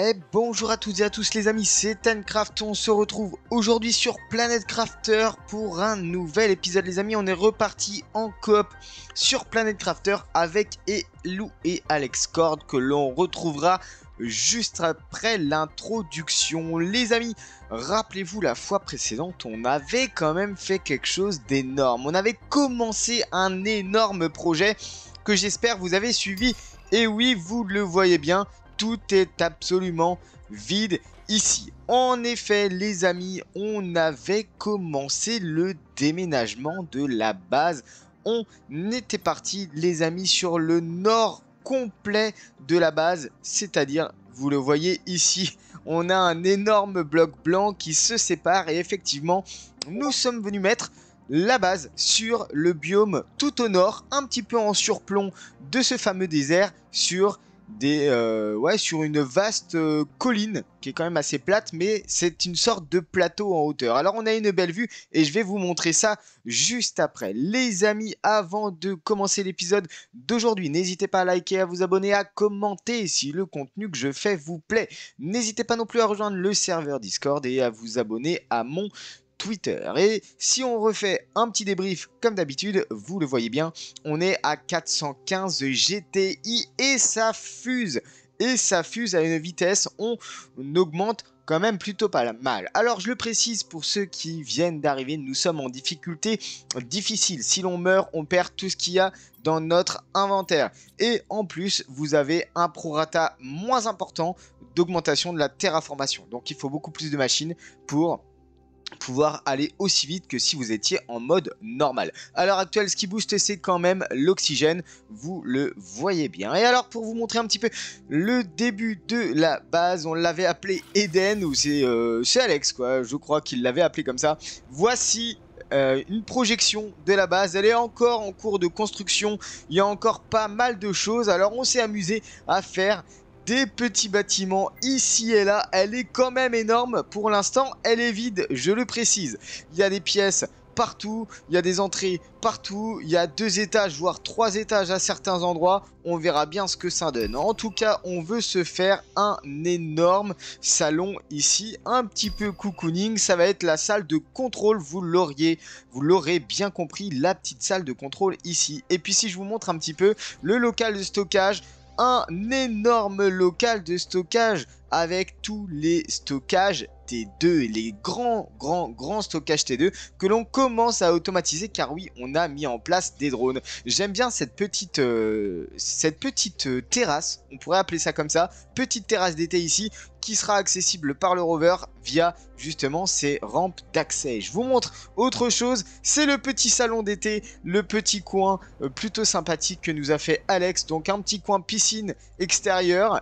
Et bonjour à toutes et à tous les amis, c'est Tencraft. On se retrouve aujourd'hui sur Planet Crafter pour un nouvel épisode les amis. On est reparti en coop sur Planet Crafter avec Elou et Alexcord que l'on retrouvera juste après l'introduction. Les amis, rappelez-vous la fois précédente, on avait quand même fait quelque chose d'énorme. On avait commencé un énorme projet que j'espère vous avez suivi. Et oui, vous le voyez bien, tout est absolument vide ici. En effet, les amis, on avait commencé le déménagement de la base. On était parti, les amis, sur le nord complet de la base, c'est-à-dire, vous le voyez ici, on a un énorme bloc blanc qui se sépare et effectivement, nous sommes venus mettre la base sur le biome tout au nord, un petit peu en surplomb de ce fameux désert sur sur une vaste colline qui est quand même assez plate, mais c'est une sorte de plateau en hauteur. Alors on a une belle vue et je vais vous montrer ça juste après. Les amis, avant de commencer l'épisode d'aujourd'hui, n'hésitez pas à liker, à vous abonner, à commenter si le contenu que je fais vous plaît. N'hésitez pas non plus à rejoindre le serveur Discord et à vous abonner à mon Twitter. Et si on refait un petit débrief comme d'habitude, vous le voyez bien, on est à 415 GTI et ça fuse. Et ça fuse à une vitesse, on augmente quand même plutôt pas mal. Alors je le précise pour ceux qui viennent d'arriver, nous sommes en difficulté difficile. Si l'on meurt, on perd tout ce qu'il y a dans notre inventaire. Et en plus, vous avez un prorata moins important d'augmentation de la terraformation. Donc il faut beaucoup plus de machines pour pouvoir aller aussi vite que si vous étiez en mode normal. À l'heure actuelle, ce qui booste, c'est quand même l'oxygène, vous le voyez bien. Et alors, pour vous montrer un petit peu le début de la base, on l'avait appelé Eden, ou c'est Alex, quoi, je crois qu'il l'avait appelé comme ça. Voici une projection de la base, elle est encore en cours de construction, il y a encore pas mal de choses, alors on s'est amusé à faire des petits bâtiments ici et là. Elle est quand même énorme. Pour l'instant, elle est vide, je le précise. Il y a des pièces partout, il y a des entrées partout, il y a 2 étages, voire 3 étages à certains endroits. On verra bien ce que ça donne. En tout cas, on veut se faire un énorme salon ici, un petit peu cocooning. Ça va être la salle de contrôle, vous l'aurez bien compris, la petite salle de contrôle ici. Et puis si je vous montre un petit peu le local de stockage, un énorme local de stockage avec tous les stockages T2, les grands stockages T2 que l'on commence à automatiser car oui, on a mis en place des drones. J'aime bien cette petite terrasse, on pourrait appeler ça comme ça, petite terrasse d'été ici, qui sera accessible par le rover via justement ces rampes d'accès. Je vous montre autre chose, c'est le petit salon d'été, le petit coin plutôt sympathique que nous a fait Alex. Donc un petit coin piscine extérieure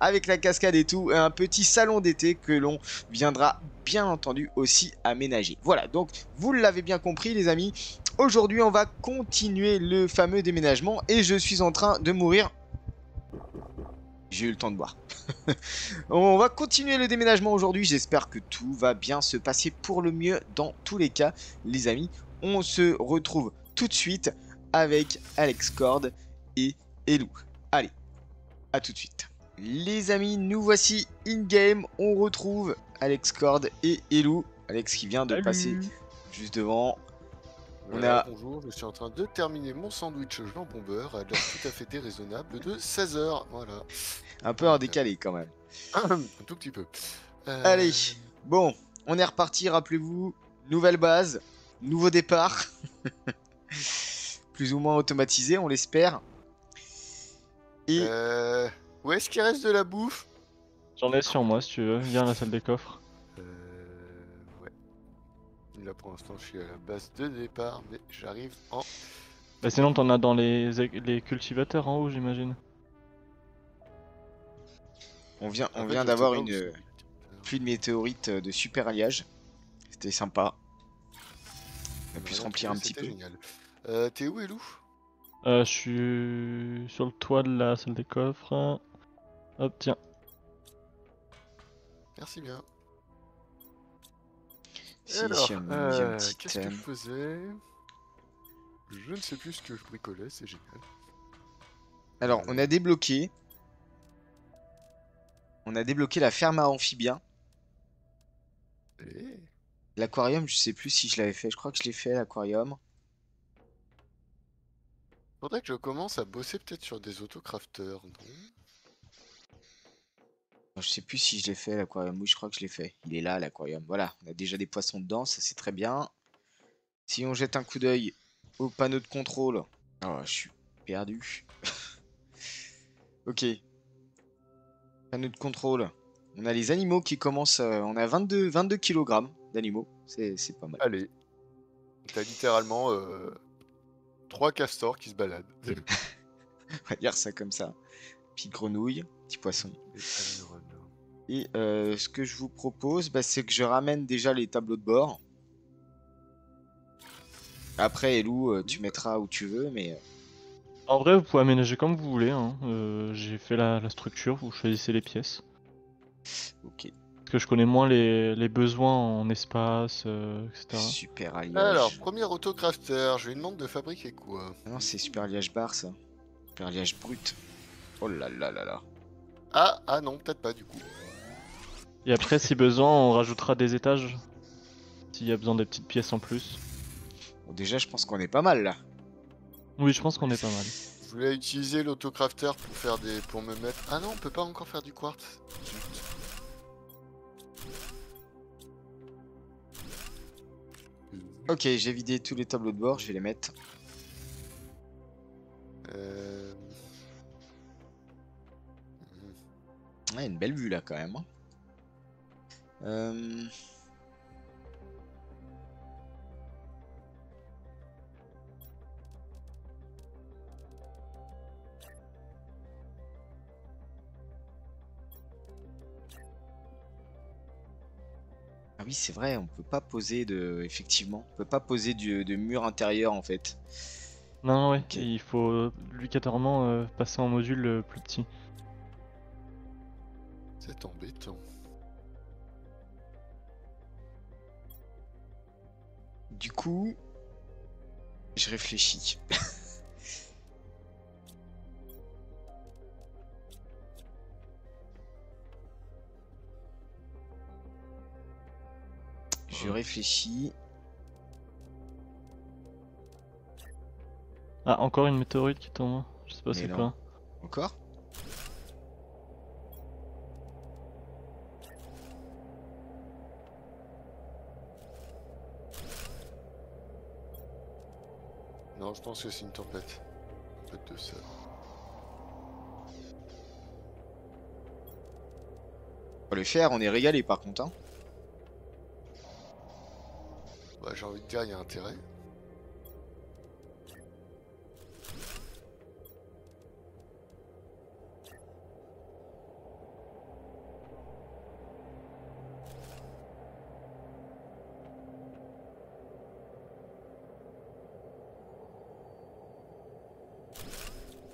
avec la cascade et tout, et un petit salon d'été que l'on viendra bien entendu aussi aménager. Voilà, donc vous l'avez bien compris les amis, aujourd'hui on va continuer le fameux déménagement et je suis en train de mourir. J'ai eu le temps de boire. On va continuer le déménagement aujourd'hui. J'espère que tout va bien se passer pour le mieux dans tous les cas, les amis. On se retrouve tout de suite avec Alexcord et Elou. Allez, à tout de suite. Les amis, nous voici in-game. On retrouve Alexcord et Elou. Alex qui vient de passer juste devant. Voilà, bonjour, je suis en train de terminer mon sandwich jambon beurre à l'heure tout à fait déraisonnable de 16h. Voilà. Un peu en décalé quand même. Un tout petit peu. Allez, bon, on est reparti, rappelez-vous. Nouvelle base, nouveau départ. Plus ou moins automatisé, on l'espère. Et... où est-ce qu'il reste de la bouffe? J'en ai sur moi si tu veux, viens à la salle des coffres. Ouais. Là pour l'instant je suis à la base de départ, mais j'arrive en... Bah sinon t'en as dans les cultivateurs en haut j'imagine. On vient d'avoir une pluie de météorites de super alliage. C'était sympa. On a pu se remplir un petit peu. Génial. T'es où Elou? Je suis sur le toit de la salle des coffres. Hop tiens. Merci bien. Si, alors, qu'est-ce que je faisais? Je ne sais plus ce que je bricolais, c'est génial. Alors, on a débloqué On a débloqué la ferme à amphibiens. Et... L'aquarium, je sais plus si je l'avais fait. Je crois que je l'ai fait, l'aquarium. Faudrait que je commence à bosser peut-être sur des autocrafters, non? Je sais plus si je l'ai fait, l'aquarium. Oui, je crois que je l'ai fait. Il est là, l'aquarium. Voilà, on a déjà des poissons dedans, ça c'est très bien. Si on jette un coup d'œil au panneau de contrôle. Oh, je suis perdu. Ok. Panneau de contrôle. On a les animaux qui commencent. On a 22 kg d'animaux. C'est pas mal. Allez, t'as littéralement 3 castors qui se baladent. On va dire ça comme ça. Petite grenouille, petit poisson. Et ce que je vous propose, bah, c'est que je ramène déjà les tableaux de bord. Après, Elou, tu mettras où tu veux, mais En vrai, vous pouvez aménager comme vous voulez. Hein. J'ai fait la structure, vous choisissez les pièces. ok. Parce que je connais moins les besoins en espace, etc. Super Alors, alliage. premier autocrafter, je lui demande de fabriquer quoi? Ah non, c'est super alliage bar ça. Super alliage brut. Oh là là là là. Ah non, peut-être pas du coup. Et après, si besoin, on rajoutera des étages. S'il y a besoin des petites pièces en plus. Bon, déjà, je pense qu'on est pas mal là. Oui, je pense qu'on est pas mal. Je voulais utiliser l'autocrafter pour faire des... pour me mettre... Ah non, on peut pas encore faire du quartz. Zut. Ok, j'ai vidé tous les tableaux de bord, je vais les mettre. Euh... Ouais, une belle vue là quand même. Hein. Euh, Ah oui, c'est vrai, on peut pas poser de. Effectivement, on peut pas poser de mur intérieur en fait. Non, ouais, Ok. il faut obligatoirement passer en module plus petit. C'est embêtant. Du coup, je réfléchis. Je réfléchis. Ah, encore une météorite qui tombe. Je sais pas Mais c'est non. quoi. Encore? Non, je pense que c'est une tempête. Tempête de sable. On va le faire, on est régalé par contre. Hein. Bah, j'ai envie de dire, il y a intérêt.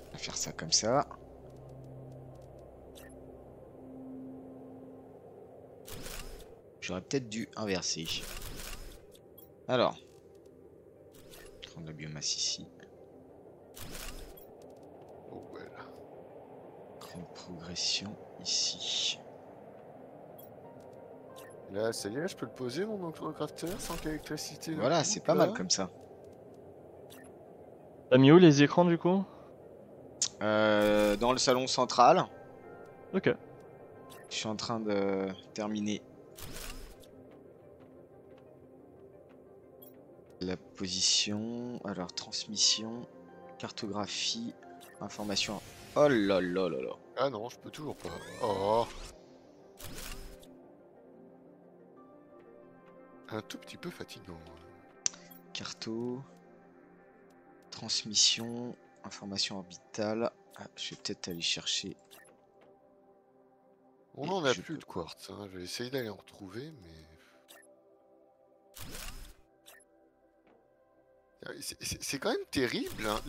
On va faire ça comme ça. J'aurais peut-être dû inverser. Alors. Prendre la biomasse ici. Oh, voilà. Grande progression ici. Là, ça y est, je peux le poser mon autocrafter sans qu'électricité le Voilà, coupe, c'est pas là. mal comme ça. T'as mis où les écrans du coup? Dans le salon central. Ok. Je suis en train de terminer la position. Alors, transmission, cartographie, information. Oh là là là là. Ah non, je peux toujours pas. Oh. Un tout petit peu fatigant. Carto, transmission, information orbitale. Ah, je vais peut-être aller chercher. On Et en a je plus peux de quartz, hein. Je vais essayer d'aller en retrouver, mais... C'est quand même terrible, hein,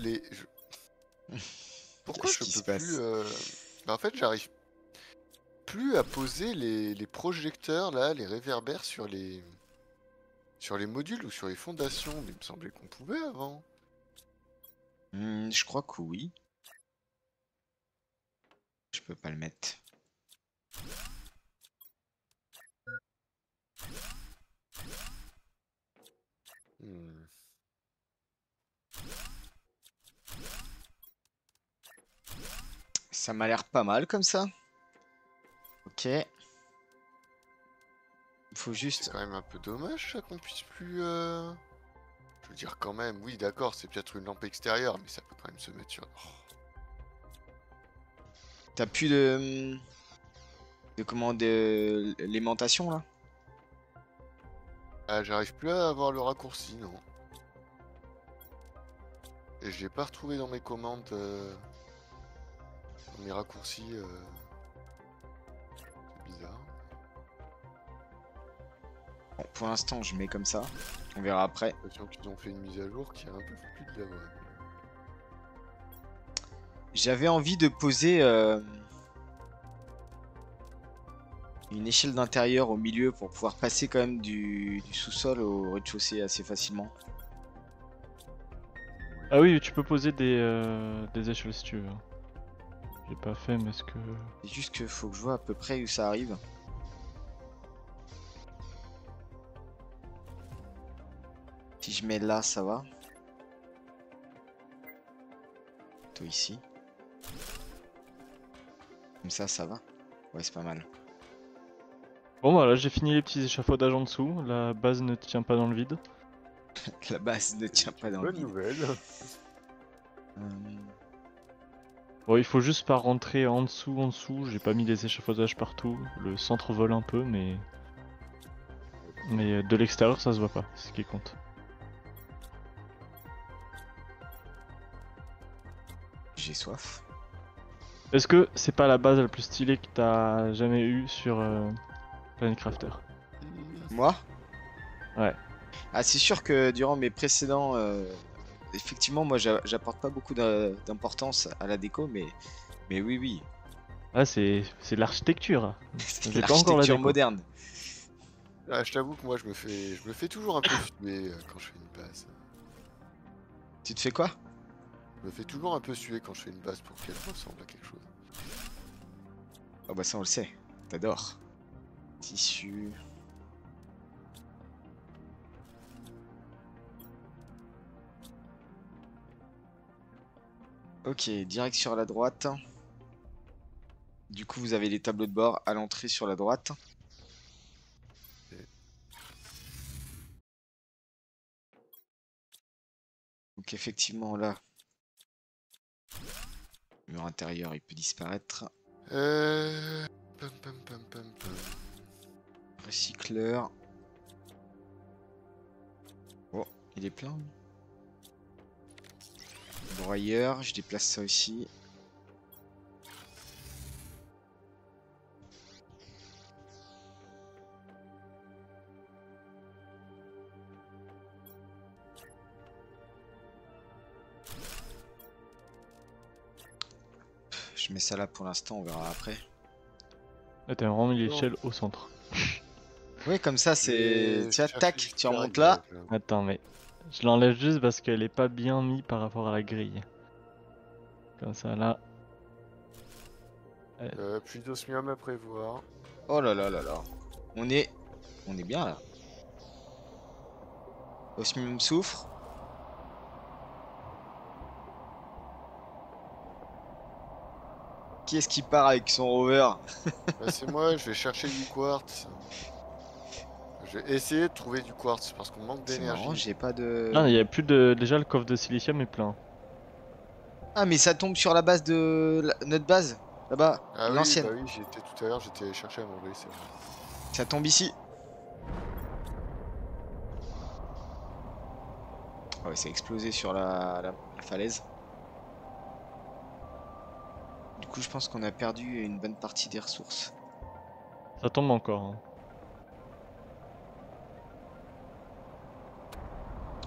Pourquoi Qu'est-ce je qui se peux plus... passe? Bah, en fait, j'arrive plus à poser les projecteurs, là, les réverbères sur les modules ou sur les fondations. Mais il me semblait qu'on pouvait avant. Je crois que oui. Je peux pas le mettre. Hmm. Ça m'a l'air pas mal comme ça. Ok. Il faut C'est juste... quand même un peu dommage ça qu'on puisse plus. Je veux dire quand même, oui d'accord, c'est peut-être une lampe extérieure, mais ça peut quand même se mettre sur. Oh. T'as plus de... De comment... De... L'aimantation là? Ah, j'arrive plus à avoir le raccourci, non. Et je l'ai pas retrouvé dans mes commandes, dans mes raccourcis. C'est bizarre. Bon, pour l'instant, je mets comme ça. On verra après. J'ai l'impression qu'ils ont fait une mise à jour qui est un peu foutu de la vraie. J'avais envie de poser une échelle d'intérieur au milieu pour pouvoir passer quand même du sous-sol au rez-de-chaussée assez facilement. Ah oui, tu peux poser des échelles si tu veux. J'ai pas fait, mais est-ce que... C'est juste qu'il faut que je vois à peu près où ça arrive. Si je mets là, ça va. Plutôt ici. Comme ça va. Ouais, c'est pas mal. Bon voilà, j'ai fini les petits échafaudages en dessous. La base ne tient pas dans le vide. La base ne tient pas dans le Bonne vide. nouvelle. Bon, il faut juste pas rentrer en dessous. J'ai pas mis les échafaudages partout. Le centre vole un peu, mais de l'extérieur ça se voit pas, c'est ce qui compte. J'ai soif. Est-ce que c'est pas la base la plus stylée que t'as jamais eue sur Planet Crafter? Moi? Ouais. Ah, c'est sûr que durant mes précédents... effectivement, moi, j'apporte pas beaucoup d'importance à la déco, mais oui, oui. Ah, c'est de l'architecture. C'est J'ai pas encore la l'architecture déco. moderne. Ah, je t'avoue que moi je me fais toujours un peu suer quand je fais une base. Tu te fais quoi? Je me fais toujours un peu suer quand je fais une base pour qu'elle ressemble à quelque chose. Oh bah ça on le sait, t'adores. Tissu. Ok, direct sur la droite. Du coup vous avez les tableaux de bord à l'entrée sur la droite. Donc effectivement là, le mur intérieur il peut disparaître. Pam, pam, pam, pam, pam. Recycleur. Oh, il est plein. Broyeur, je déplace ça aussi. Je mets ça là pour l'instant, on verra après. Là, t'as vraiment mis l'échelle au centre. Oui, comme ça c'est... Et Tu vois, chercher tac, juste tu la remontes règle, là. Attends, mais je l'enlève juste parce qu'elle est pas bien mise par rapport à la grille. Comme ça, là. Plus d'osmium à prévoir. Oh là là là là. On est bien là. Osmium soufre. Qui est-ce qui part avec son rover? Bah, c'est moi, je vais chercher du quartz. Je vais essayer de trouver du quartz parce qu'on manque C'est marrant, d'énergie. j'ai pas de... Ah, il y a plus de. Déjà, le coffre de silicium est plein. Ah mais ça tombe sur la base de... notre base. Là-bas, Ah oui, l'ancienne. bah oui, j'y étais tout à l'heure, j'étais allé chercher à manger, c'est vrai. Ça tombe ici. Ah ouais, ça a explosé sur la falaise. Du coup, je pense qu'on a perdu une bonne partie des ressources. Ça tombe encore. Hein.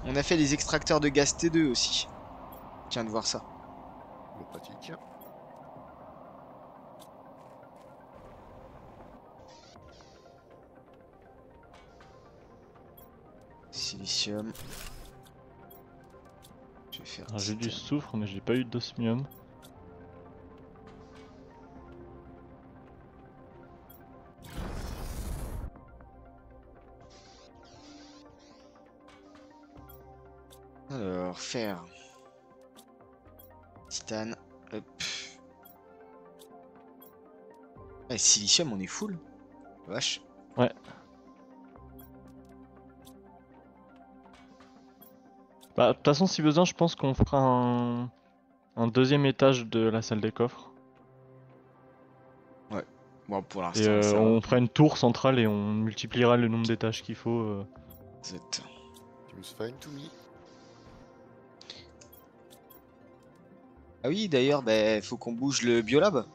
On a fait les extracteurs de gaz T2 aussi. Je viens de voir ça. Le pratique. Silicium. Je vais faire... J'ai du titane. soufre, mais j'ai pas eu d'osmium. Alors, fer. Titane. Hop. Ah, silicium, on est full. Vache. Ouais. Bah, de toute façon, si besoin, je pense qu'on fera un deuxième étage de la salle des coffres. Bon, pour Et l'instant, ça va. on fera une tour centrale et on multipliera le nombre d'étages qu'il faut. Zut. Seems fine to me. Ah oui, d'ailleurs, bah, faut qu'on bouge le biolab.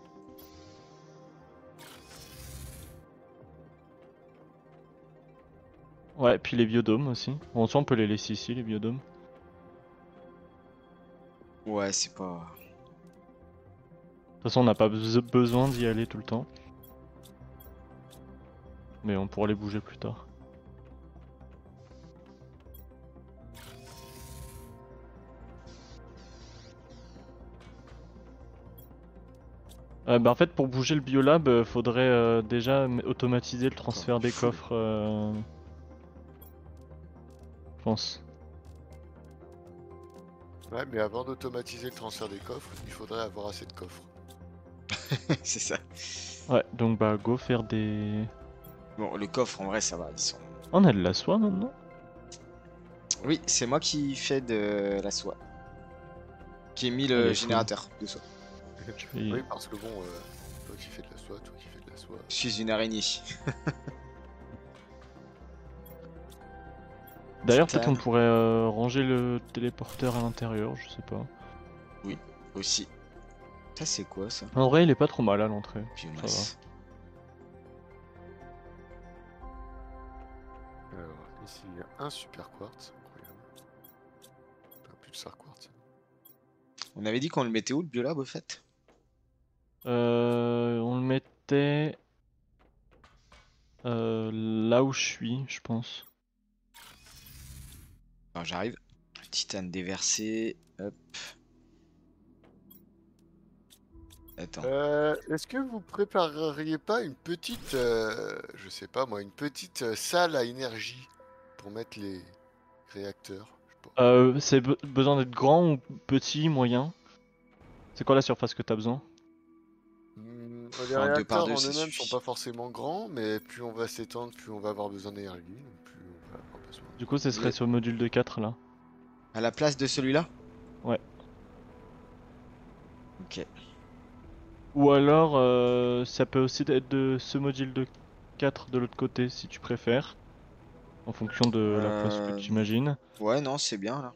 Ouais, puis les biodomes aussi. Bon, soit on peut les laisser ici, les biodomes. Ouais, c'est pas... De toute façon, on n'a pas besoin d'y aller tout le temps. Mais on pourra les bouger plus tard. Bah en fait, pour bouger le biolab, faudrait déjà automatiser le transfert des full. coffres. Je pense. Ouais, mais avant d'automatiser le transfert des coffres, il faudrait avoir assez de coffres. C'est ça. Ouais, donc bah go faire des... Bon, le coffre, en vrai, ça va. Ils sont... On a de la soie maintenant? Oui, c'est moi qui fais de la soie. Qui ai mis Elle le est générateur de soie. Oui. Oui, parce que bon, toi qui fais de la soie, toi qui fais de la soie. Je suis une araignée. D'ailleurs, peut-être on Titane. pourrait ranger le téléporteur à l'intérieur, je sais pas. Aussi. Ça, c'est quoi, ça? En vrai, il est pas trop mal à l'entrée. Biomasse. Alors, ici, il y a un super quartz. Incroyable. Un pulsar quartz. On avait dit qu'on le mettait où, le biolab, au fait? On le mettait là où je suis, je pense. Alors, j'arrive. Titane déversé. Hop. Attends. Est-ce que vous prépareriez pas une petite, je sais pas moi, une petite salle à énergie pour mettre les réacteurs? Je sais pas. C'est besoin d'être grand ou petit, moyen? C'est quoi la surface que t'as besoin? Les Un 2 par réacteurs 2, en ça eux-mêmes sont suffit. pas forcément grands, mais plus on va s'étendre, plus on va avoir besoin d'énergie, donc plus on va avoir besoin. Du coup, ce serait Le- sur le module de 4 là. À la place de celui-là? Ouais. Ok. Ou alors, ça peut aussi être de ce module de 4 de l'autre côté si tu préfères. En fonction de la place que Euh... tu imagines. Ouais, non, c'est bien, là.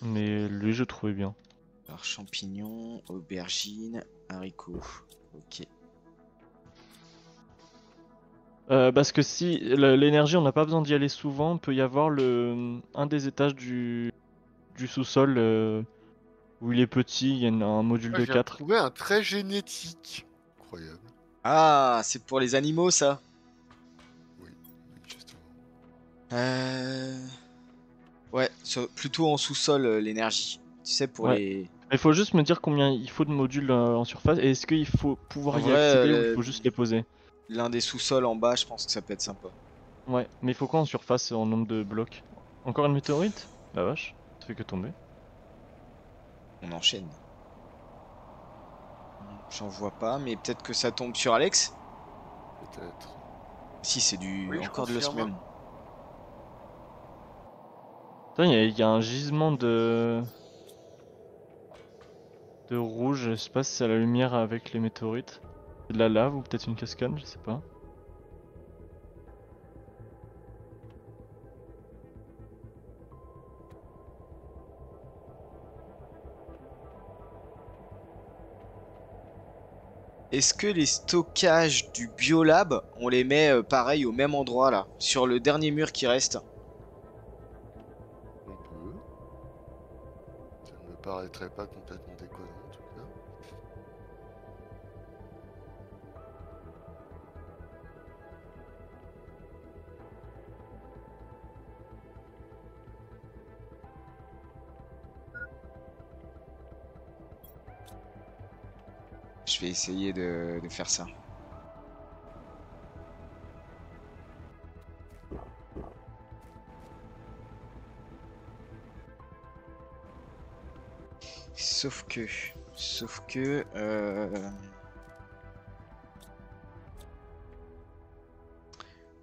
Mais lui, je trouvais bien. Alors, champignons, aubergines, haricots. Ok. Parce que si l'énergie, on n'a pas besoin d'y aller souvent, il peut y avoir un des étages du sous-sol où il est petit, il y a un module Ah, de je viens de 4. trouver un trait génétique. Incroyable. Ah, c'est pour les animaux, ça. Oui, justement. Euh... Ouais, plutôt en sous-sol, l'énergie. Tu sais, pour Ouais. les... Il faut juste me dire combien il faut de modules en surface et est-ce qu'il faut pouvoir En y vrai, accéder ou il faut juste les poser? l'un des sous-sols en bas, je pense que ça peut être sympa. Ouais, mais il faut quoi en surface en nombre de blocs? Encore une météorite? La vache, ça fait que tomber. On enchaîne. J'en vois pas, mais peut-être que ça tombe sur Alex. Peut-être. Si, c'est du... Oui, je encore de confirme. l'osmium. Putain, il y a un gisement de rouge, je sais pas si c'est la lumière avec les météorites. C'est de la lave ou peut-être une cascade, je sais pas. Est-ce que les stockages du biolab, on les met pareil au même endroit là, sur le dernier mur qui reste? On peut. Ça ne me paraîtrait pas complètement déconnant en tout cas. Je vais essayer de faire ça. Sauf que...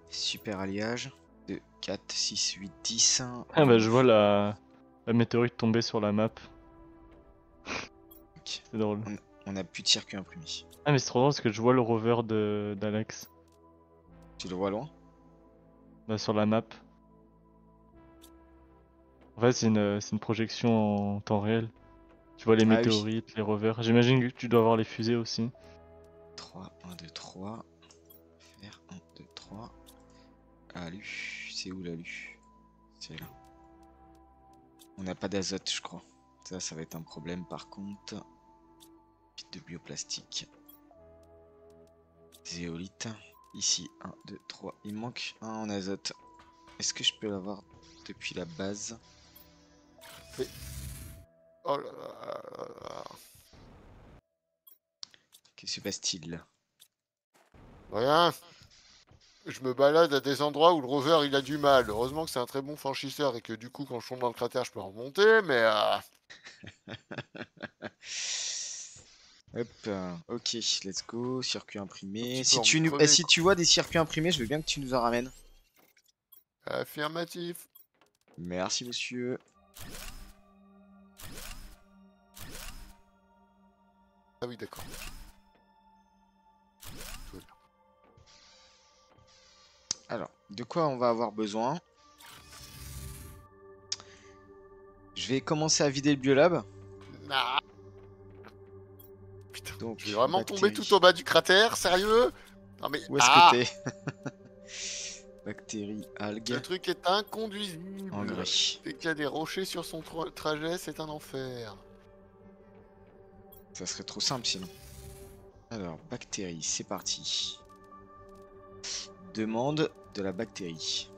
Super alliage. 2, 4, 6, 8, 10. Ah bah je vois la météorite tomber sur la map. Ok. C'est drôle. On a plus de circuit imprimé. Ah mais c'est trop drôle parce que je vois le rover d'Alex. Tu le vois loin? Bah, sur la map. En fait c'est une projection en temps réel. Tu vois les Ah oui. météorites, les rovers. J'imagine que tu dois avoir les fusées aussi. 3, 1, 2, 3. Faire 1, 2, 3. Alu. C'est où l'alu? C'est là. On n'a pas d'azote, je crois. Ça va être un problème par contre. Pile de bioplastique. Zéolite. Ici, 1, 2, 3. Il manque un en azote. Est-ce que je peux l'avoir depuis la base? Oh là là là là. Que se passe-t-il? Rien. Je me balade à des endroits où le rover il a du mal. Heureusement que c'est un très bon franchisseur et que du coup quand je tombe dans le cratère je peux remonter, mais Hop, ok, let's go. Circuit imprimé. petit peu Si envie tu, de nous... crever, si quoi. tu vois des circuits imprimés, je veux bien que tu nous en ramènes. Affirmatif. Merci, monsieur. Ah oui, d'accord. Alors, de quoi on va avoir besoin? Je vais commencer à vider le biolab. Ah, putain, Donc, je vais vraiment tomber bactéries. tout au bas du cratère, sérieux? Non mais Où est-ce que ah, t'es? Bactéries, algues, le truc est inconduisible. engrais. Dès qu'il y a des rochers sur son trajet, c'est un enfer. Ça serait trop simple sinon. Alors, bactéries, c'est parti. Demande de la bactérie.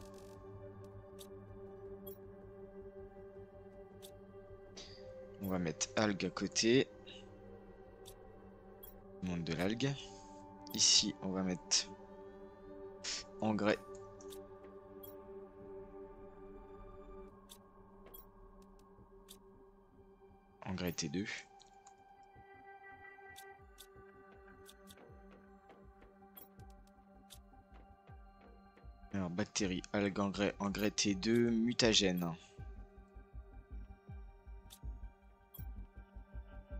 On va mettre algue à côté. Demande de l'algue. Ici, on va mettre engrais. Engrais T2. Alors, bactéries, algues, engrais T2, mutagène.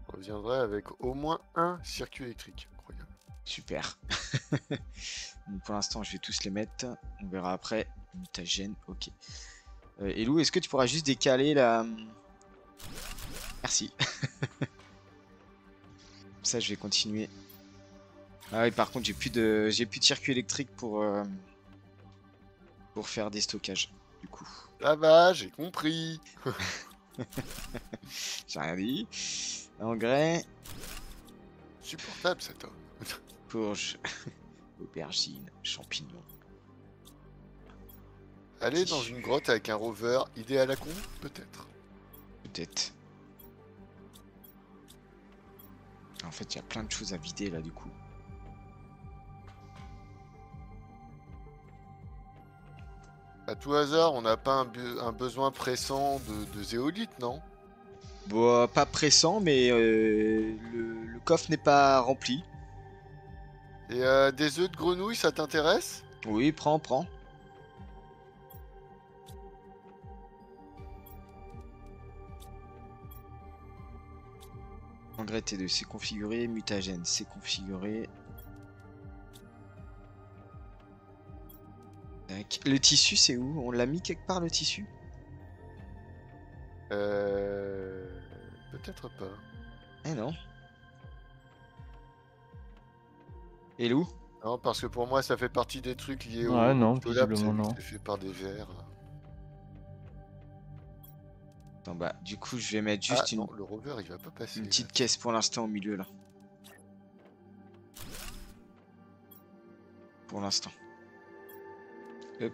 On reviendrait avec au moins un circuit électrique. Incroyable. Super. Donc, pour l'instant, je vais tous les mettre. On verra après. Mutagène, ok. Elou, est-ce que tu pourras juste décaler la... Merci. Ça, je vais continuer. Ah oui, par contre, j'ai plus de circuit électrique pour faire des stockages, du coup. Ça va, j'ai compris. J'ai rien dit. Engrais, Supportable cet homme. courge, aubergine, champignons. Aller dans une grotte avec un rover, idée à la con, peut-être. Peut-être. En fait, il y a plein de choses à vider là, du coup. À tout hasard, on n'a pas un besoin pressant de zéolite, non? Bon, pas pressant, mais le coffre n'est pas rempli. Et des œufs de grenouille, ça t'intéresse? Oui, prends. Engrais T2, c'est configuré. Mutagène, c'est configuré. Tac. Le tissu, c'est où? On l'a mis quelque part, le tissu? Peut-être pas. Eh non. Hello? Non, parce que pour moi, ça fait partie des trucs liés Ouais, au non, biolab, visiblement non. c'est fait par des vers. Attends, bah, du coup, je vais mettre juste non, le rover, il va pas passer. une petite là. caisse pour l'instant au milieu, là. Pour l'instant. Hop.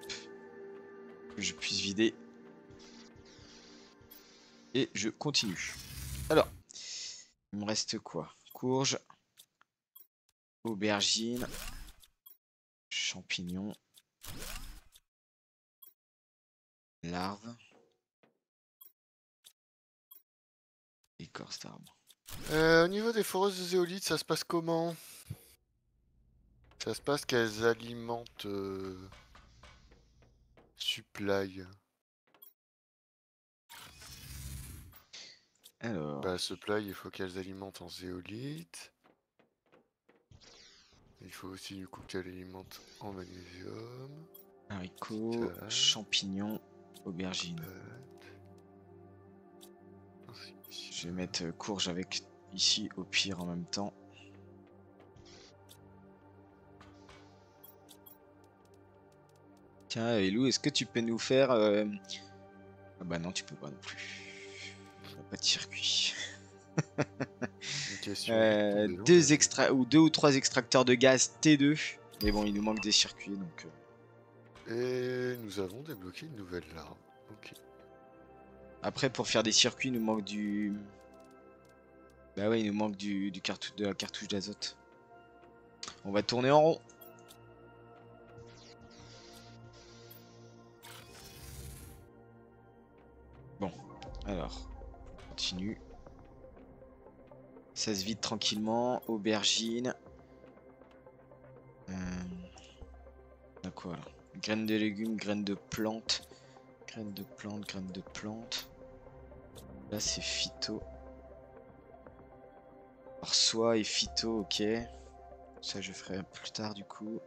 Que je puisse vider. Et je continue. Alors, il me reste quoi? Courge, aubergine, champignons, larves, écorce. d'accord, cet arbre. Au niveau des foreuses de zéolite, ça se passe comment? Ça se passe qu'elles alimentent supply. Alors, Bah supply, il faut qu'elles alimentent en zéolite. Il faut aussi du coup qu'elles alimentent en magnésium. haricots, Tac. champignons, aubergines. Ainsi. Je vais mettre courge avec ici au pire en même temps. Tiens, Elou, est-ce que tu peux nous faire... Ah bah non, tu peux pas non plus. Y a pas de circuit. Une question vite tombée dans Deux ou trois extracteurs de gaz T2. Mais bon, il nous manque des circuits, donc... Et nous avons débloqué une nouvelle larme. Ok. Après, pour faire des circuits, il nous manque du... Bah ouais, il nous manque de la cartouche d'azote. On va tourner en rond. Bon, alors, on continue. Ça se vide tranquillement. Aubergine. Quoi là? Graines de légumes, graines de plantes. Graines de plantes, graines de plantes. Là c'est phyto. Alors soie et phyto, ok. Ça je ferai plus tard du coup.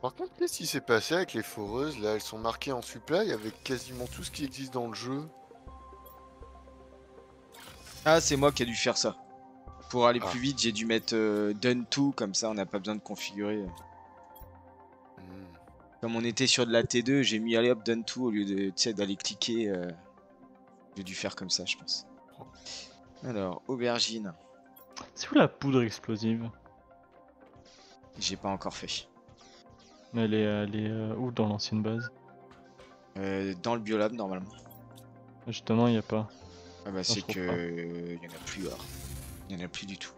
Par contre, qu'est-ce qui s'est passé avec les foreuses là? Elles sont marquées en supply avec quasiment tout ce qui existe dans le jeu. Ah, c'est moi qui ai dû faire ça. Pour aller Ah. plus vite, j'ai dû mettre done to, comme ça on n'a pas besoin de configurer. Comme on était sur de la T2, j'ai mis allez hop done to au lieu de d'aller cliquer. J'ai dû faire comme ça, je pense. Alors, aubergine. C'est où la poudre explosive? J'ai pas encore fait. Mais elle est où dans l'ancienne base? Dans le biolab normalement. Justement, il n'y a pas. Ah bah je c'est trouve que il y en a plus alors. Il y en a plus du tout.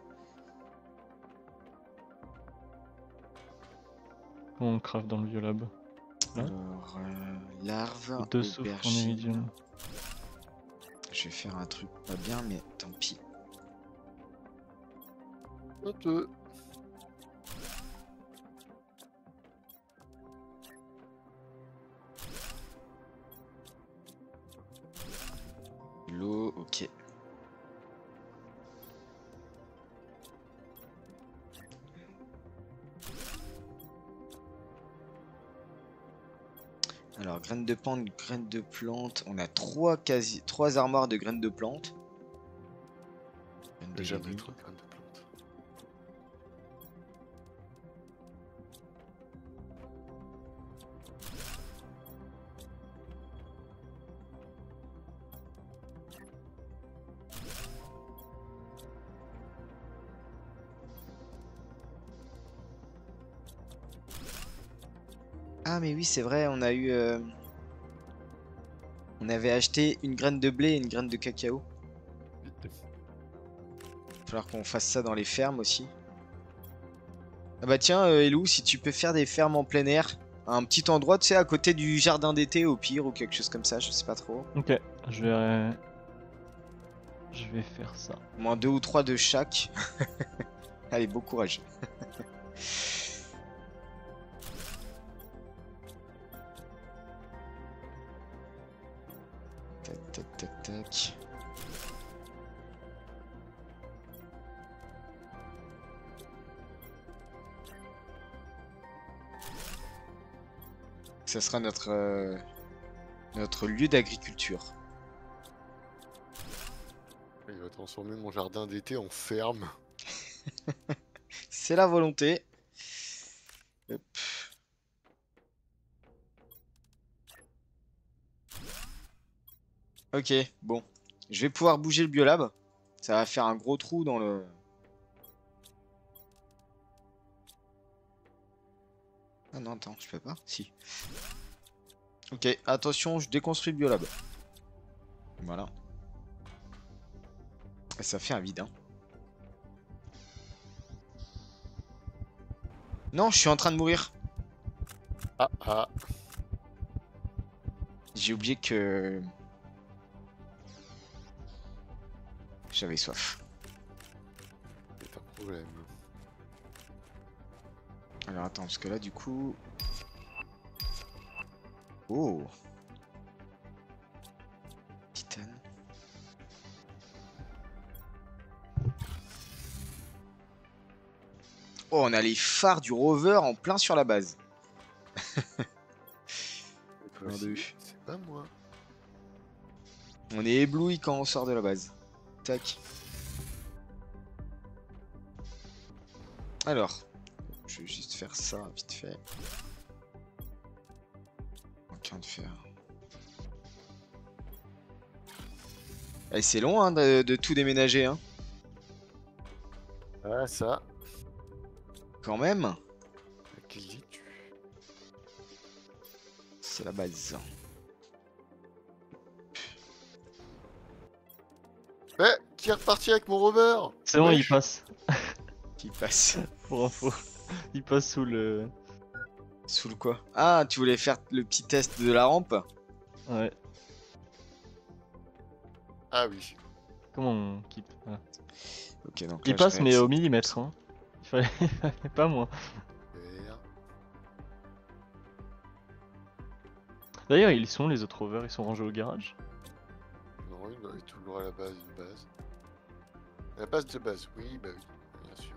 On craft dans le biolab. Là. Alors larve, Deux soufres en aubergine. iridium. Je vais faire un truc pas bien mais tant pis. Honteux. L'eau, ok. Alors, graines de pente, graines de plantes. On a trois armoires de graines de plantes. Graines de J'ai jamais légumes. trop de graines de plantes. Ah mais oui c'est vrai, on a eu... On avait acheté une graine de blé et une graine de cacao. Il va falloir qu'on fasse ça dans les fermes aussi. Ah bah tiens Elou, si tu peux faire des fermes en plein air, à un petit endroit, tu sais, à côté du jardin d'été au pire ou quelque chose comme ça, je sais pas trop. Ok, je vais faire ça. Au moins 2 ou 3 de chaque. Allez, bon courage. Tac, tac, tac, tac. Ça sera notre lieu d'agriculture. Il va transformer mon jardin d'été en ferme. C'est la volonté. Hop. Ok, bon. Je vais pouvoir bouger le biolab. Ça va faire un gros trou dans le... Ah non, attends, je peux pas. Si. Ok, attention, je déconstruis le biolab. Voilà. Et ça fait un vide, hein. Non, je suis en train de mourir. Ah ah. J'ai oublié que j'avais soif. C'est un problème. Alors attends, parce que là du coup... Oh, titane. Oh, on a les phares du rover en plein sur la base. Toi deux. aussi, c'est pas moi. On est ébloui quand on sort de la base. Tac. Alors, je vais juste faire ça vite fait. Aucun de faire. Eh, c'est long hein, de tout déménager, hein. Ah, ça. Quand même. À qui dis-tu? C'est la base. Eh, qui est reparti avec mon rover? C'est bon, il Wesh. passe. Qui passe. Pour info. Il passe sous le... Sous le quoi? Ah, tu voulais faire le petit test de la rampe? Ouais. Ah oui. Comment on quitte? Ah. Ok, donc Il là, je passe mais réactive. au millimètre. Hein. Il fallait pas moins. Vert. D'ailleurs, ils sont les autres rovers, ils sont rangés au garage. Non, il doit être toujours à la base d'une base. La base de base, oui, bah oui, bien sûr.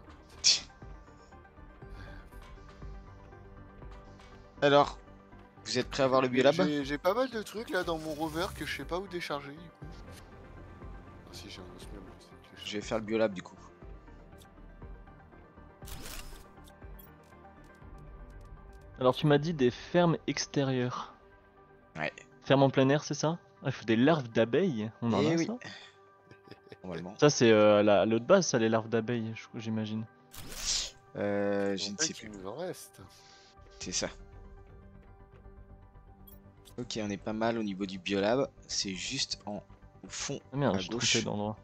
Alors, vous êtes prêts à voir le biolab? J'ai pas mal de trucs là dans mon rover que je sais pas où décharger du coup. Ah, si j'ai un osmium, je sais que Je vais faire le biolab du coup. Alors tu m'as dit des fermes extérieures. Ouais. Ferme en plein air, c'est ça? Ah, il faut des larves d'abeilles. On en Eh a oui. ça? Normalement. Ça c'est l'autre base, ça, les larves d'abeilles, j'imagine. Je En ne fait, sais plus. il nous en reste. C'est ça. Ok, on est pas mal au niveau du biolab. C'est juste au fond Ah merde, à j'ai gauche. trompé d'endroit.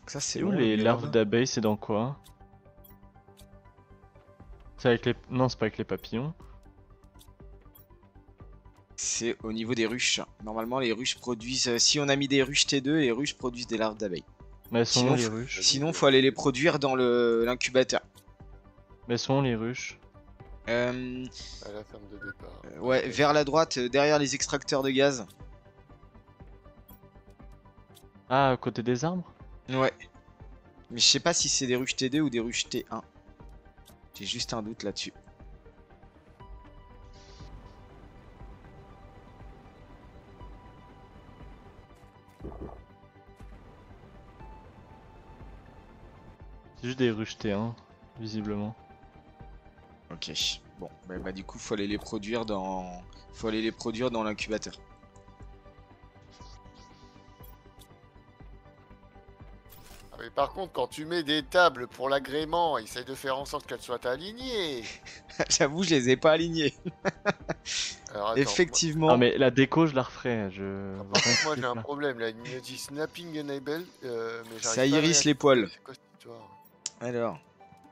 Ça c'est C'est où bon, le les biolab. larves d'abeilles? C'est dans quoi? C'est avec les... Non, c'est pas avec les papillons. C'est au niveau des ruches. Normalement, les ruches produisent. Si on a mis des ruches T2, les ruches produisent des larves d'abeilles. Mais elles sont Sinon, où les faut- ruches? Sinon, faut aller les produire dans l'incubateur. Mais elles sont où les ruches? Euh, À la ferme de départ. ouais, vers la droite, derrière les extracteurs de gaz. Ah, à côté des arbres? Ouais. Mais je sais pas si c'est des ruches T2 ou des ruches T1. J'ai juste un doute là-dessus. C'est juste des ruches T1, visiblement. Ok. Bon, bah du coup, faut aller les produire dans. Faut aller les produire dans l'incubateur. Ah, mais par contre, quand tu mets des tables pour l'agrément, essaye de faire en sorte qu'elles soient alignées. J'avoue, je les ai pas alignés. Alors attends, Effectivement. Ah mais la déco, je la referai. Je... Par contre, moi j'ai un problème là, il me dit snapping enable, mais j'arrive Ça pas à irise réactiver. les poils. C'est quoi cette histoire? Alors,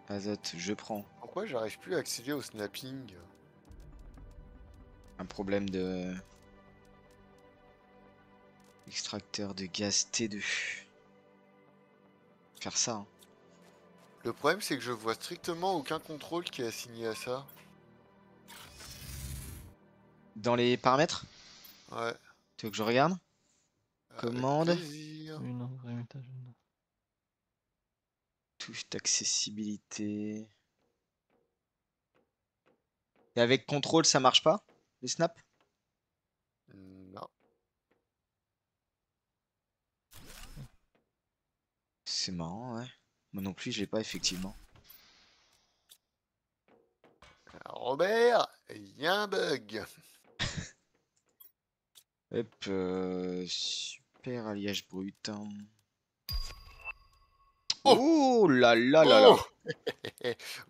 azote, je prends. Pourquoi j'arrive plus à accéder au snapping? Un problème de. Extracteur de gaz T2. Faire ça. Hein. Le problème c'est que je vois strictement aucun contrôle qui est assigné à ça. Dans les paramètres, Ouais. tu veux que je regarde? Avec Commande. plaisir. Une vraie étage. Touche d'accessibilité. Et avec contrôle, ça marche pas? Les snaps? Non. C'est marrant, ouais. Moi non plus, je l'ai pas effectivement. Alors, Robert, il y a un bug. Hop, super alliage brut. Hein. Oh là là là là. Oh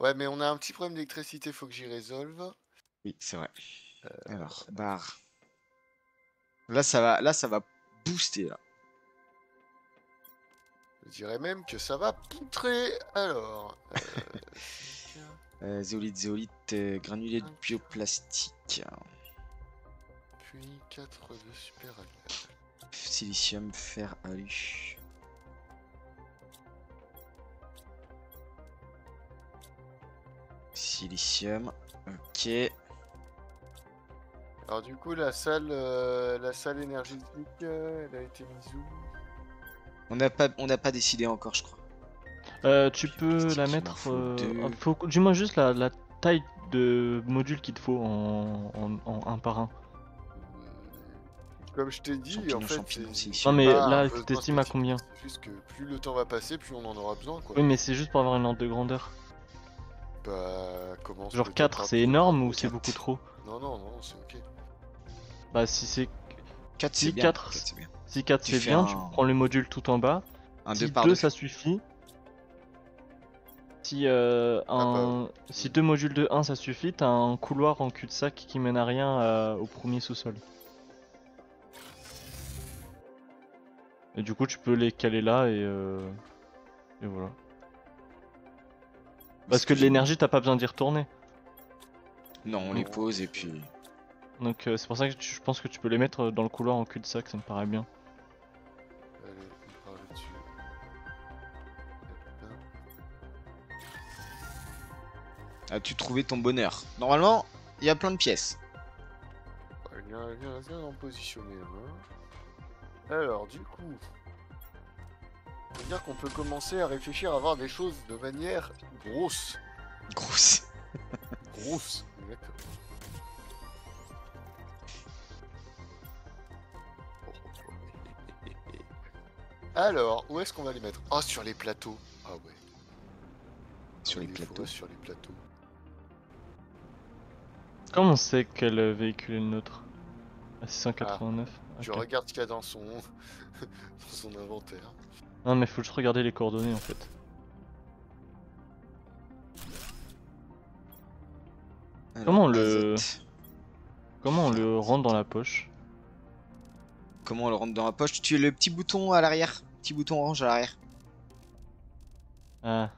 ouais, mais on a un petit problème d'électricité, faut que j'y résolve. Oui, c'est vrai. Alors, barre. Là, ça va booster là. Je dirais même que ça va poutrer. Alors. Zéolite, granulé de bioplastique. Puis 4 de super alliage. Silicium, fer, alu. Silicium, ok. Alors du coup la salle énergétique, elle a été mise où? On n'a pas décidé encore, je crois. Tu peux la Plastique, il m'en mettre. faut deux. Dis-moi juste la taille de module qu'il te faut en un par un. Comme je t'ai dit, Champignons, en fait, champignons, c'est silicium. Non, mais pas un là, besoin t'estimes à spécifique, combien? c'est juste que plus le temps va passer, plus on en aura besoin, quoi. Oui, mais c'est juste pour avoir une ordre de grandeur. Bah, commence Genre peut-être 4, par c'est deux. énorme ou c'est 4. beaucoup trop? Non, non, non, c'est ok. Bah, si c'est 4 c'est si bien. 4, 4 c'est bien. si 4 Tu c'est fais bien, un- tu prends le module tout en bas. Un Si 2 par 2 2. ça suffit. Si, bah, si 2 modules de 1 ça suffit, t'as un couloir en cul-de-sac qui mène à rien au premier sous-sol. Et du coup, tu peux les caler là et voilà. Parce que de l'énergie, t'as pas besoin d'y retourner. Non, on les pose et puis. Donc c'est pour ça que je pense que tu peux les mettre dans le couloir en cul-de-sac, ça me paraît bien. allez, on part là-dessus. As-tu trouvé ton bonheur? Normalement, il y a plein de pièces. Viens en positionner. Hein. Alors, du coup, ça veut dire qu'on peut commencer à réfléchir à voir des choses de manière grosse. Grosse. Grosse, exactement. Alors, où est-ce qu'on va les mettre? Oh, sur les plateaux. Ah ouais. Sur les Des plateaux. fois, sur les plateaux. Comment on sait quel véhicule est le nôtre? À 689. Je Ok. regarde ce qu'il y a dans son... dans son inventaire. Non mais faut juste regarder les coordonnées en fait. Alors, Comment on le- azote. Comment on le rentre dans la poche? Comment on le rentre dans la poche? Tu as le petit bouton à l'arrière. Petit bouton orange à l'arrière. Ah,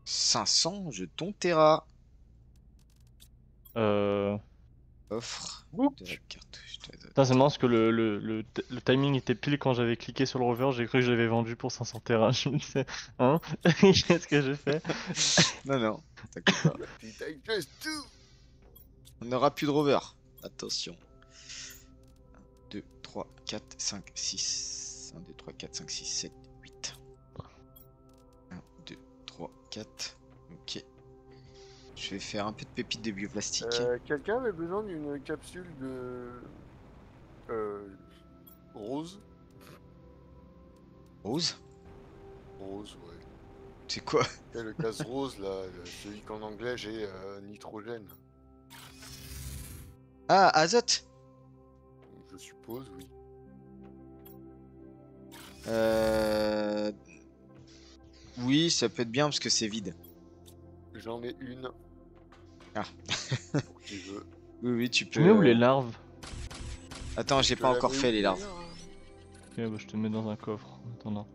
500 jetons Terra. euh... Offre Oups. de la cartouche d'azote. Putain, c'est marrant parce que le timing était pile quand j'avais cliqué sur le rover, j'ai cru que je l'avais vendu pour 500 Terra. Je me disais, hein? Qu'est-ce que j'ai fait? Non, non, t'inquiète pas. Putain, just do. On n'aura plus de rover. Attention. 1, 2, 3, 4, 5, 6. 1, 2, 3, 4, 5, 6, 7, 8. 1, 2, 3, 4. Ok. Je vais faire un peu de pépites de bioplastique. Quelqu'un avait besoin d'une capsule de... rose. Rose? Rose, ouais. C'est quoi? Et le gaz rose, là, celui qu'en anglais j'ai nitrogène. Ah, azote? Je suppose, oui. Oui, ça peut être bien parce que c'est vide. J'en ai une. Ah. Pour qui veut. Oui, oui, tu Tu peux. mets où les larves? Attends, j'ai Je pas la encore mets fait où, les larves. d'ailleurs, hein? Ok, bah, je te mets dans un coffre en attendant.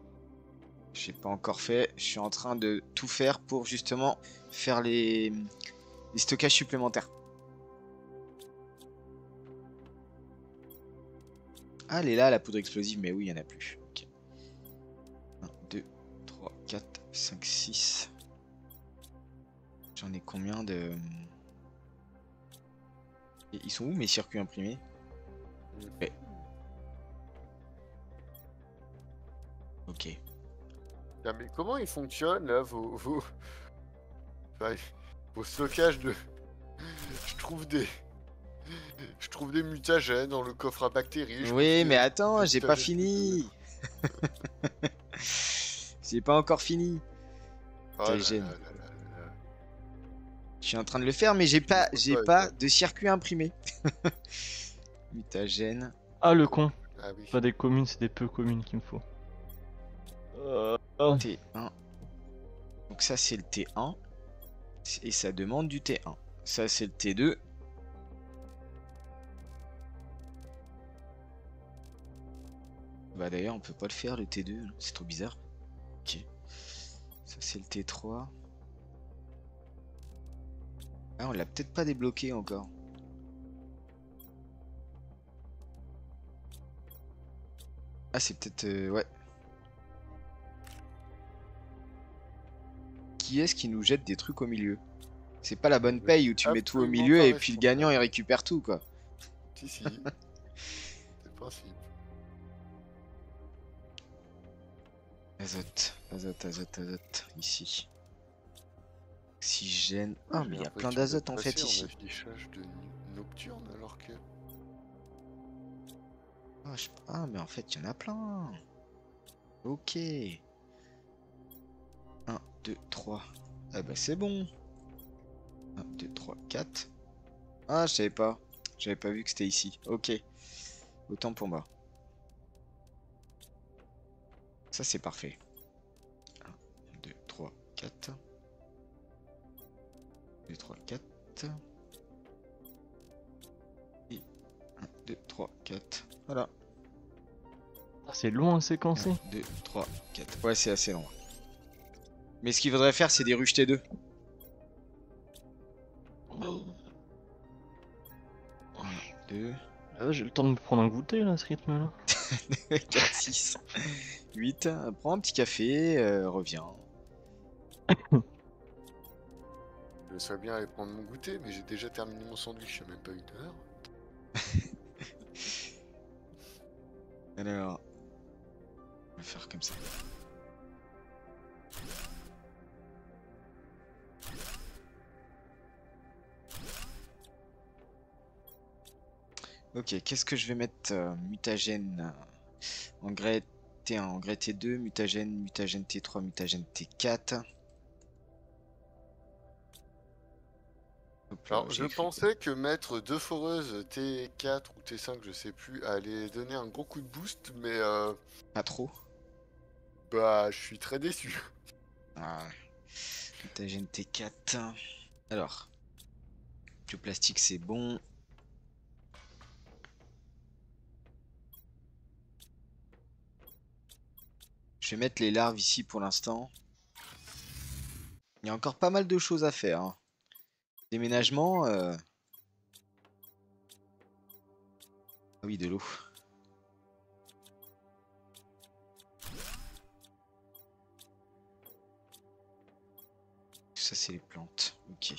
J'ai pas encore fait. Je suis en train de tout faire pour justement faire les stockages supplémentaires. Ah, elle est là, la poudre explosive, mais oui, il y en a plus. Ok. 1, 2, 3, 4, 5, 6. J'en ai combien de... Et ils sont où mes circuits imprimés? Ouais. Ok. Ah, mais comment ils fonctionnent là enfin, vos stockages de... Je trouve des mutagènes dans le coffre à bactéries. Oui, mais attends, des j'ai pas mutagènes fini. J'ai pas encore fini. Oh là Mutagène. là là là là. Je suis en train de le faire, mais j'ai pas Ouais, de circuit imprimé. Mutagène. Ah le con! Ah oui. Pas des communes, c'est des peu communes qu'il me faut. T1. Donc ça c'est le T1. Et ça demande du T1. Ça c'est le T2. Bah d'ailleurs on peut pas le faire le T2, c'est trop bizarre. Ok. Ça c'est le T3. Ah, on l'a peut-être pas débloqué encore. Ah, c'est peut-être... ouais. Qui est-ce qui nous jette des trucs au milieu? C'est pas la bonne paye où tu mets tout au Absolument milieu pas et puis le gagnant il responsable. récupère tout quoi. Si, si. C'est le principe. Azote, azote, azote, azote, ici. Oxygène. Ouais, Ah, j'ai mais il y a plein l'impression d'azote d'être en passé fait en ici. affichage de nocturne alors que. Ah, ah, mais en fait il y en a plein. Ok. 1, 2, 3. Ah bah c'est bon. 1, 2, 3, 4. Ah, je savais pas. J'avais pas vu que c'était ici. Ok. Autant pour moi. Ça c'est parfait. 1, 2, 3, 4. 2, 3, 4. Et 1, 2, 3, 4. Voilà. Ah, c'est long à séquencer. 1, 2, 3, 4. Ouais, c'est assez long. Mais ce qu'il faudrait faire, c'est des ruches T2. 1, 2, Ah, j'ai le temps de me prendre un goûter là, à ce rythme-là. 4, 6, 8. Prends un petit café, reviens. Je serais bien aller prendre mon goûter, mais j'ai déjà terminé mon sandwich, il n'y a même pas une heure. Alors, on va faire comme ça. Ok, qu'est-ce que je vais mettre mutagène engrais T1, engrais T2, mutagène, mutagène T3, mutagène T4. Hop là, Alors, j'ai je écrit. pensais que mettre deux foreuses T4 ou T5, je sais plus, allait donner un gros coup de boost, mais Pas trop. bah, je suis très déçu. Ah, mutagène T4. Alors, le plastique c'est bon. Je vais mettre les larves ici pour l'instant. Il y a encore pas mal de choses à faire, hein. Déménagement. Ah oui, de l'eau. Tout ça, c'est les plantes. Ok.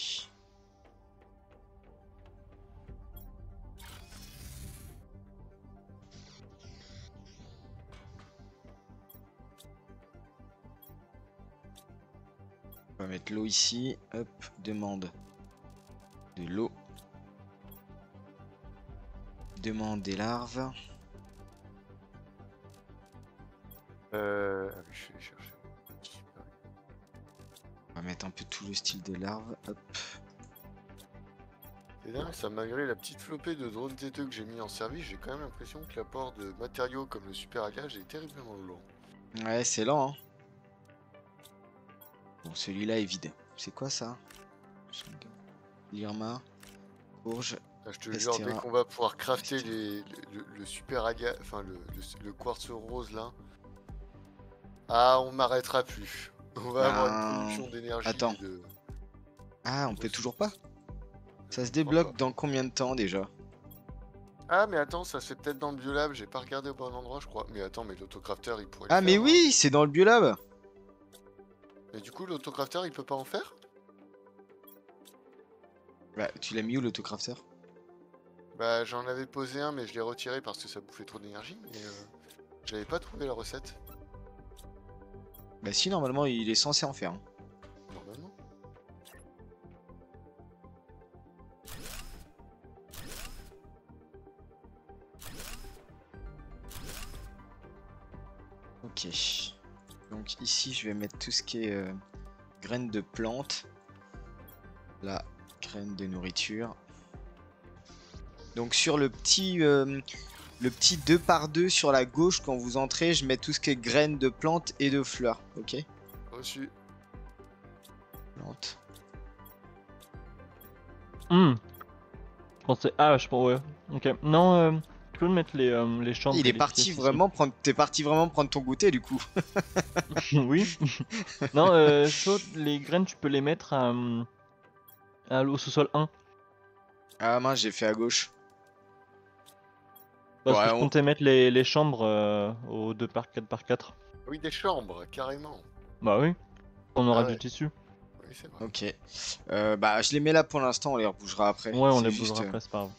On va mettre l'eau ici. Hop, demande de l'eau. Demande des larves. Ah oui, je vais les chercher. On va mettre un peu tout le style de larves. Hop. C'est dingue, ça malgré la petite flopée de drones T2 que j'ai mis en service, j'ai quand même l'impression que l'apport de matériaux comme le super alliage est terriblement long. Ouais, c'est lent, hein. Bon, celui-là est vide. C'est quoi ça? Lirma, courge, Ah, je te jure, dès Estera. qu'on va pouvoir crafter le super alliage, enfin le quartz rose là, ah, on m'arrêtera plus. On va avoir une production d'énergie attends. et de... Ah, on peut toujours pas? Ça se Je crois débloque pas. dans combien de temps déjà? Ah, mais attends, ça se fait peut-être dans le biolab, j'ai pas regardé au bon endroit, je crois. Mais attends, mais l'autocrafter il pourrait Ah, le mais faire. oui, c'est dans le biolab. Mais du coup, l'autocrafter il peut pas en faire? Bah, tu l'as mis où l'autocrafter? Bah, j'en avais posé un, mais je l'ai retiré parce que ça bouffait trop d'énergie. Mais j'avais pas trouvé la recette. Bah, si, normalement, il est censé en faire, hein. Normalement. Ok. Donc ici, je vais mettre tout ce qui est graines de plantes. Là, graines de nourriture. Donc sur le petit 2 par 2 sur la gauche, quand vous entrez, je mets tout ce qui est graines de plantes et de fleurs. Ok. Reçu. Plantes. Je pensais... Ah, je pense, ouais. Ok. Non, tu peux me mettre les chambres. Il est parti vraiment prendre. T'es parti vraiment prendre ton goûter du coup. Oui. Non, chaud, les graines, tu peux les mettre Au sous-sol 1. Ah mince, j'ai fait à gauche. Parce que Ouais, je comptais mettre les chambres au 2 par 4 par 4. Oui, des chambres, carrément. Bah oui, on aura Ah du ouais, tissu. oui, c'est vrai. ok. Bah, je les mets là pour l'instant, on les rebougera après. Ouais, on C'est les juste, bougera après, c'est pas grave.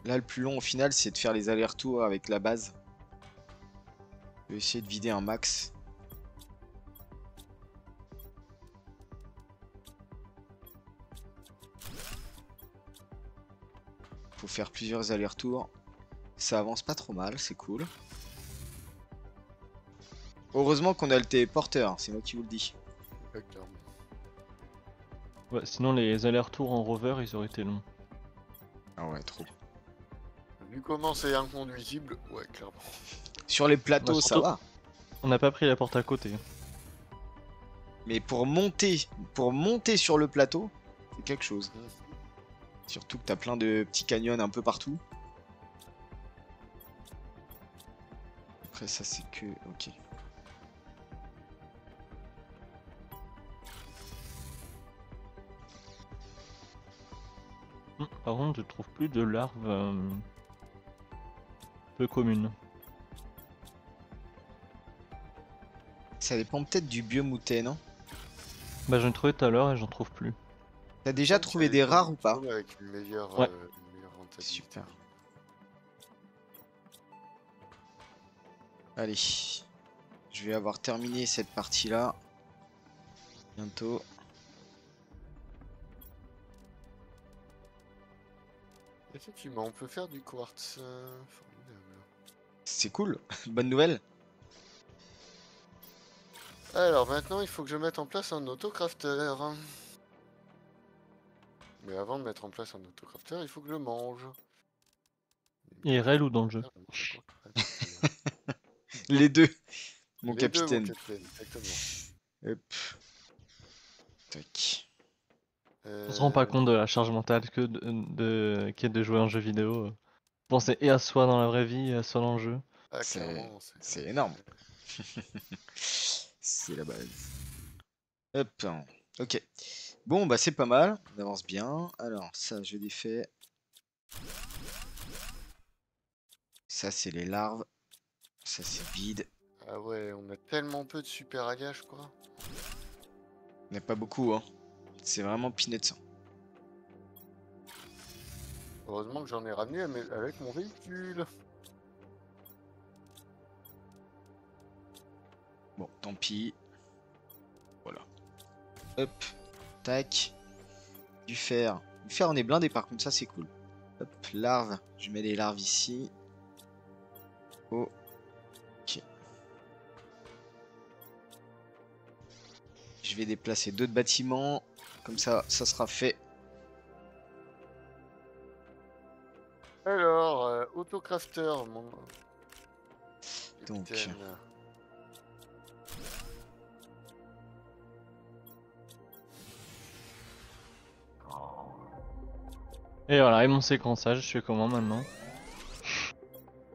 là, le plus long au final, c'est de faire les allers-retours avec la base. Je vais essayer de vider un max. Faut faire plusieurs allers-retours. Ça avance pas trop mal, c'est cool. Heureusement qu'on a le téléporteur, c'est moi qui vous le dis. Exactement. Ouais, sinon les allers-retours en rover, ils auraient été longs. Ah ouais, trop. Vu comment c'est inconduisible, ouais, clairement. Sur les Bah, plateaux, ça surtout, va. on n'a pas pris la porte à côté. Mais pour monter sur le plateau, c'est quelque chose. Mhm. Surtout que t'as plein de petits canyons un peu partout. Après ça c'est que... Ok. Par contre, je trouve plus de larves peu communes. Ça dépend peut-être du biome où t'es, non? Bah j'en ai trouvé tout à l'heure et j'en trouve plus. T'as déjà trouvé des rares ou pas? Avec une meilleure, Ouais. une meilleure rentabilité. Super. Allez. Je vais avoir terminé cette partie-là. Bientôt. Effectivement, on peut faire du quartz. Formidable. C'est cool. Bonne nouvelle. Alors maintenant, il faut que je mette en place un autocrafter. Mais avant de mettre en place un autocrafter, il faut que je mange. IRL ou dans le jeu? Les deux. Mon Les deux, mon capitaine. capitaine, exactement. Hop. Tac. On se rend pas compte de la charge mentale que qu'est de jouer un jeu vidéo. Penser et à soi dans la vraie vie et à soi dans le jeu. Ah, C'est clairement, c'est énorme. C'est la base. Hop. Ok. Bon, bah c'est pas mal. On avance bien. Alors, ça, je défais. Ça, c'est les larves. Ça, c'est vide. Ah ouais, on a tellement peu de super alliages, quoi. Il n'y a pas beaucoup, hein. C'est vraiment peanuts. Heureusement que j'en ai ramené avec mon véhicule. Bon, tant pis. Voilà. Hop. Tac. Du fer. Du fer, on est blindé par contre, ça c'est cool. Hop, larves. Je mets les larves ici. Oh. Ok. Je vais déplacer d'autres bâtiments. Comme ça sera fait. Alors, autocrafter, mon Donc. capitaine. Et voilà, et mon séquençage, je fais comment maintenant?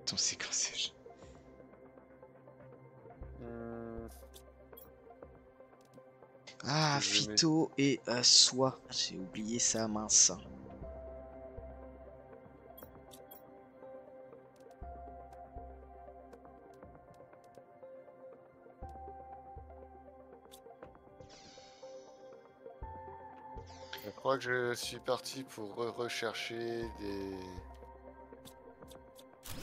Ton séquençage. Hmm, Ah, je vais phyto et soie. J'ai oublié ça, mince. Je crois que je suis parti pour rechercher des...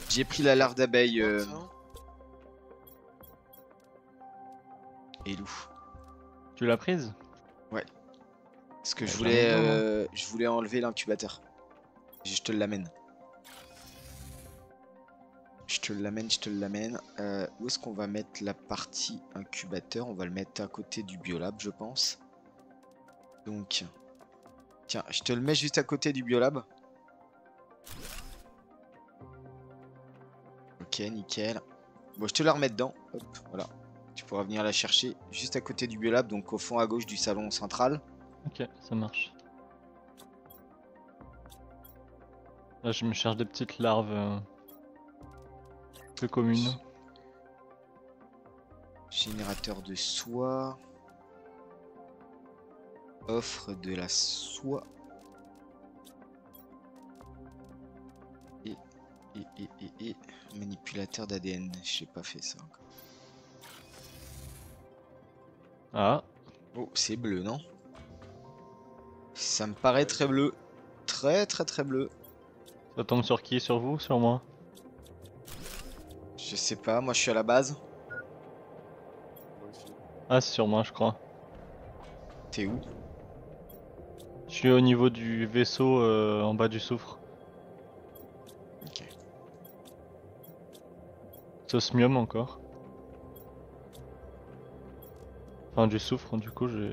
J'ai pris la larve d'abeille Tiens. et loup. Tu l'as prise? Parce que Ouais, je j'en ai besoin, je voulais enlever l'incubateur. Je te l'amène. Je te l'amène, je te l'amène. Où est-ce qu'on va mettre la partie incubateur? On va le mettre à côté du biolab, je pense. Donc, tiens, je te le mets juste à côté du biolab. Ok, nickel. Bon, je te la remets dedans. Hop, voilà. Tu pourras venir la chercher juste à côté du biolab, donc au fond à gauche du salon central. Ok, ça marche. Là, je me cherche des petites larves peu communes. Générateur de soie. Offre de la soie. Et manipulateur d'ADN. J'ai pas fait ça encore. Ah, Oh, c'est bleu, non? Ça me paraît très bleu. Très bleu. ça tombe sur qui? Sur vous? Sur moi? Je sais pas, moi je suis à la base. Moi aussi. Ah, c'est sur moi, je crois. T'es où? Je suis au niveau du vaisseau en bas du soufre. Ok. Osmium encore. Enfin, du soufre, du coup, j'ai.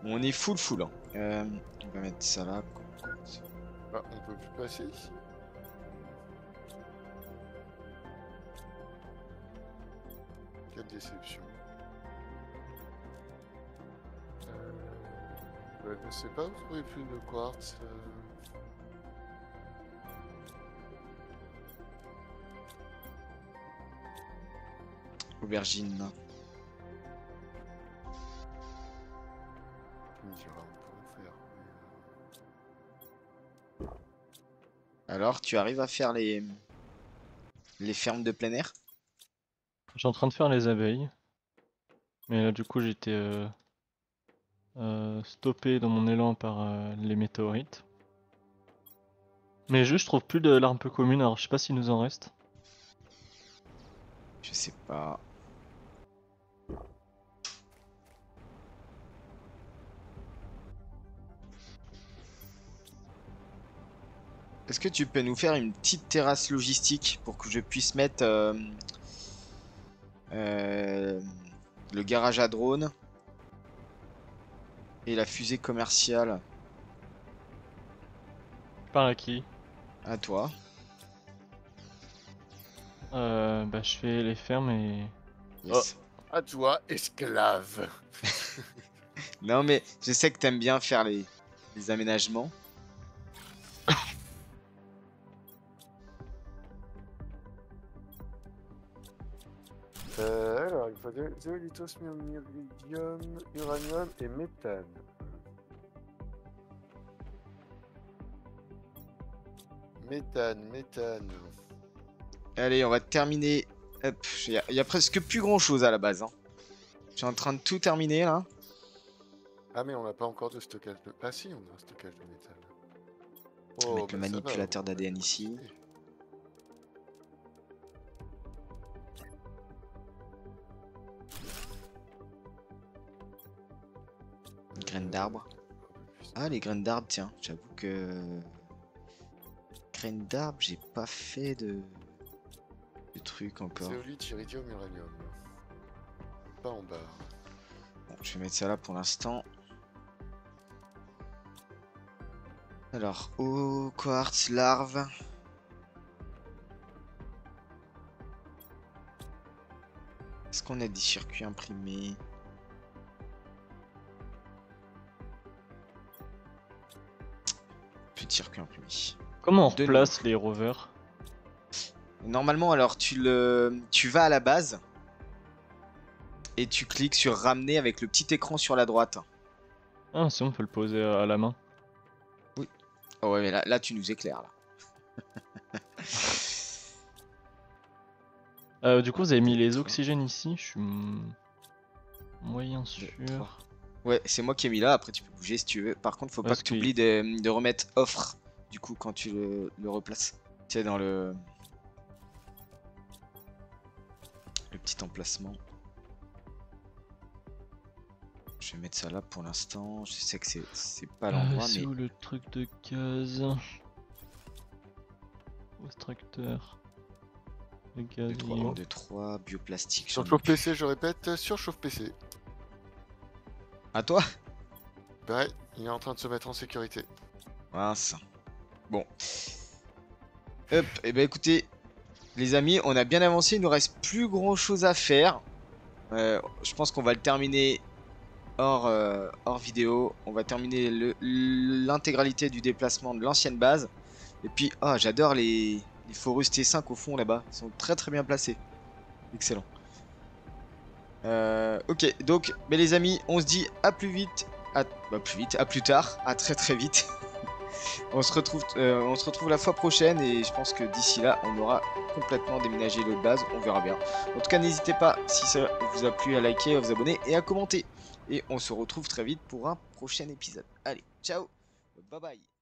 On est full hein. On va mettre ça là. Ah, on peut plus passer ici. Quelle déception. Ouais, je sais pas, vous trouvez plus de quartz Aubergine. Tu me diras, on peut en faire. Alors, tu arrives à faire les fermes de plein air? Je suis en train de faire les abeilles. Mais là, du coup, j'étais stoppé dans mon élan par les météorites. Mais juste, je trouve plus de l'arme peu commune, alors je sais pas s'il nous en reste. Je sais pas. Est-ce que tu peux nous faire une petite terrasse logistique pour que je puisse mettre le garage à drone et la fusée commerciale Par à qui? à toi? Bah, je fais les fermes et. Yes. À toi, esclave. Non mais je sais que t'aimes bien faire les aménagements. Alors, il faut zéolite, osmium, iridium, uranium et méthane. Méthane. Allez, on va terminer. Hop, y a presque plus grand chose à la base, hein. Je suis en train de tout terminer là. Ah, mais on n'a pas encore de stockage de... Ah si, on a un stockage de méthane. On va mettre le bah, ça va, manipulateur on va d'ADN pas ici. sauter. Graines d'arbre. Ah, les graines d'arbre, tiens, j'avoue que. Graines d'arbre, j'ai pas fait de trucs encore. Zéolite, iridium, uranium. Pas en bas. Bon, je vais mettre ça là pour l'instant. Alors, eau, quartz, larve. Est-ce qu'on a des circuits imprimés? Plus de circuits imprimés. Comment on De replace les rovers? Normalement, alors tu vas à la base et tu cliques sur ramener avec le petit écran sur la droite. Ah, si on peut le poser à la main. Oh ouais, mais là tu nous éclaires là. Du coup, vous avez mis les oxygènes ici, je suis moyen sûr. Ouais, c'est moi qui ai mis là. Après, tu peux bouger si tu veux. Par contre, faut pas Parce que tu oublies de remettre offre du coup quand tu le replaces. Tu sais, dans le petit emplacement. Je vais mettre ça là pour l'instant. Je sais que c'est pas l'endroit, C'est mais où le truc de gaz? Extracteur. Le gaz. il est où? 2, 3, bioplastique. Surchauffe PC, je répète, surchauffe PC. À toi? Ouais, il est en train de se mettre en sécurité. Mince. Bon. Hop, et ben écoutez, les amis, on a bien avancé, il nous reste plus grand chose à faire. Je pense qu'on va le terminer hors vidéo. On va terminer l'intégralité du déplacement de l'ancienne base. Et puis, oh, j'adore les Forus T5 au fond là-bas. Ils sont très très bien placés. Excellent. Ok, donc, mais les amis, on se dit à plus vite. À plus tard. À très très vite. On se retrouve la fois prochaine et je pense que d'ici là, on aura complètement déménagé l'autre base. On verra bien. En tout cas, n'hésitez pas, si ça vous a plu, à liker, à vous abonner et à commenter. Et on se retrouve très vite pour un prochain épisode. Allez, ciao, bye bye.